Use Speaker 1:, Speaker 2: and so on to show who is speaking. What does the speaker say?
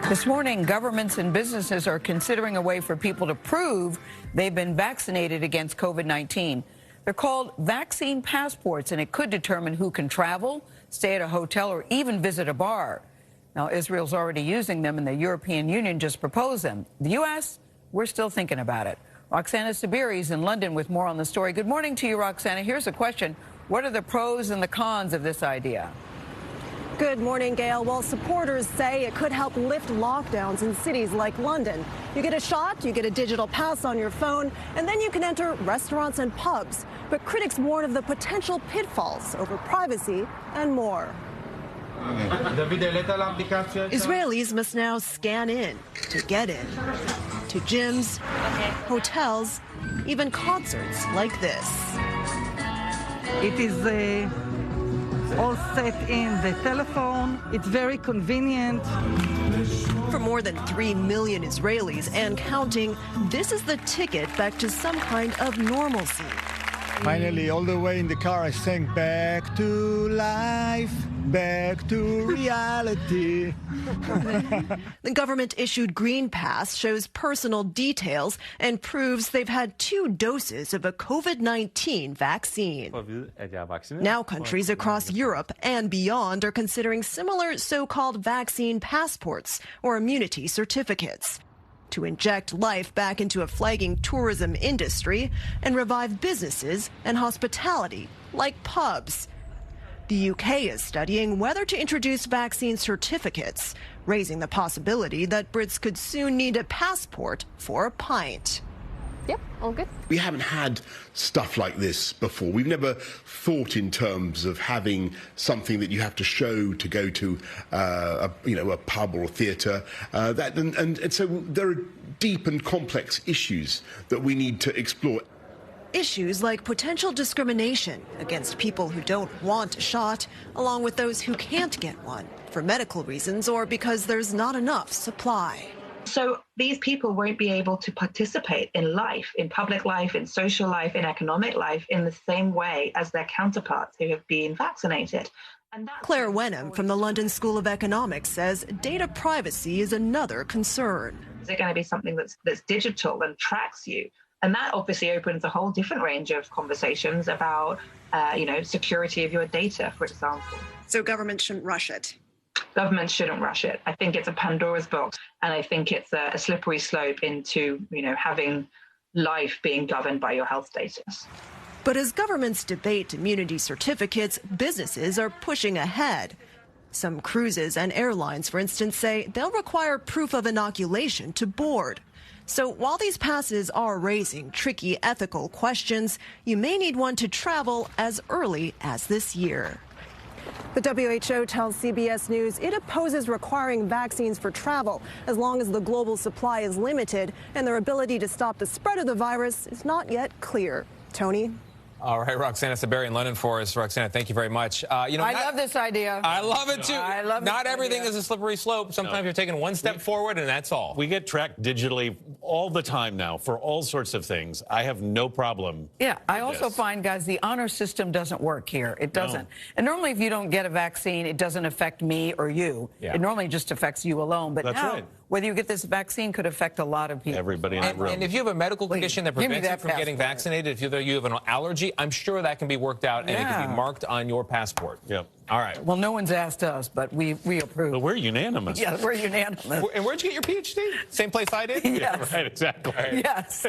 Speaker 1: This morning, governments and businesses are considering a way for people to prove they've been vaccinated against COVID-19. They're called vaccine passports, and it could determine who can travel, stay at a hotel, or even visit a bar. Now, Israel's already using them, and the European Union just proposed them. The U.S., we're still thinking about it. Roxana Saberi is in London with more on the story. Good morning to you, Roxana. Here's a question. What are the pros and the cons of this idea?
Speaker 2: Good morning, Gail. Well, supporters say it could help lift lockdowns in cities like London. You get a shot, you get a digital pass on your phone, and then you can enter restaurants and pubs. But critics warn of the potential pitfalls over privacy and more.
Speaker 3: Israelis must now scan in to get in to gyms, hotels, even concerts like this.
Speaker 4: It is all set in the telephone. It's very convenient.
Speaker 3: For more than 3 million Israelis and counting, this is the ticket back to some kind of normalcy.
Speaker 5: Finally, all the way in the car, I sang back to life, back to reality.
Speaker 3: The government-issued Green Pass shows personal details and proves they've had 2 doses of a COVID-19 vaccine. Now countries across Europe and beyond are considering similar so-called vaccine passports or immunity certificates to inject life back into a flagging tourism industry and revive businesses and hospitality like pubs. The UK is studying whether to introduce vaccine certificates, raising the possibility that Brits could soon need a passport for a pint.
Speaker 2: Yep, all good.
Speaker 6: We haven't had stuff like this before. We've never thought in terms of having something that you have to show to go to a pub or a theatre. And so there are deep and complex issues that we need to explore.
Speaker 3: Issues like potential discrimination against people who don't want a shot, along with those who can't get one for medical reasons or because there's not enough supply.
Speaker 7: So these people won't be able to participate in life, in public life, in social life, in economic life, in the same way as their counterparts who have been vaccinated.
Speaker 3: Claire Wenham from the London School of Economics says data privacy is another concern.
Speaker 7: Is it going to be something that's digital and tracks you? And that obviously opens a whole different range of conversations about, security of your data, for example.
Speaker 2: So government shouldn't rush it.
Speaker 7: Government shouldn't rush it. I think it's a Pandora's box, and I think it's a slippery slope into, having life being governed by your health status.
Speaker 3: But as governments debate immunity certificates, businesses are pushing ahead. Some cruises and airlines, for instance, say they'll require proof of inoculation to board. So while these passes are raising tricky ethical questions, you may need one to travel as early as this year.
Speaker 2: The WHO tells CBS News it opposes requiring vaccines for travel as long as the global supply is limited and their ability to stop the spread of the virus is not yet clear. Tony?
Speaker 8: All right, Roxana Saberi in London for us. Roxana, thank you very much.
Speaker 1: I love this idea.
Speaker 8: I love it, too.
Speaker 1: I love it.
Speaker 8: Not everything is a slippery slope. Sometimes you're taking one step forward, and that's all.
Speaker 9: We get tracked digitally all the time now for all sorts of things. I have no problem.
Speaker 1: Yeah, I also find, guys, the honor system doesn't work here. It doesn't. No. And normally, if you don't get a vaccine, it doesn't affect me or you. Yeah. It normally just affects you alone. But
Speaker 9: that's
Speaker 1: now,
Speaker 9: right.
Speaker 1: Whether you get this vaccine could affect a lot of people.
Speaker 9: Everybody in the room.
Speaker 8: And if you have a medical condition that prevents you from getting vaccinated, if you have an allergy, I'm sure that can be worked out and it can be marked on your passport.
Speaker 9: Yep.
Speaker 8: All right.
Speaker 1: Well, no one's asked us, but we approve.
Speaker 9: But we're unanimous.
Speaker 1: Yeah, we're unanimous.
Speaker 8: And where'd you get your PhD? Same place I did?
Speaker 1: Yes.
Speaker 9: Yeah, right, exactly.
Speaker 1: Yes.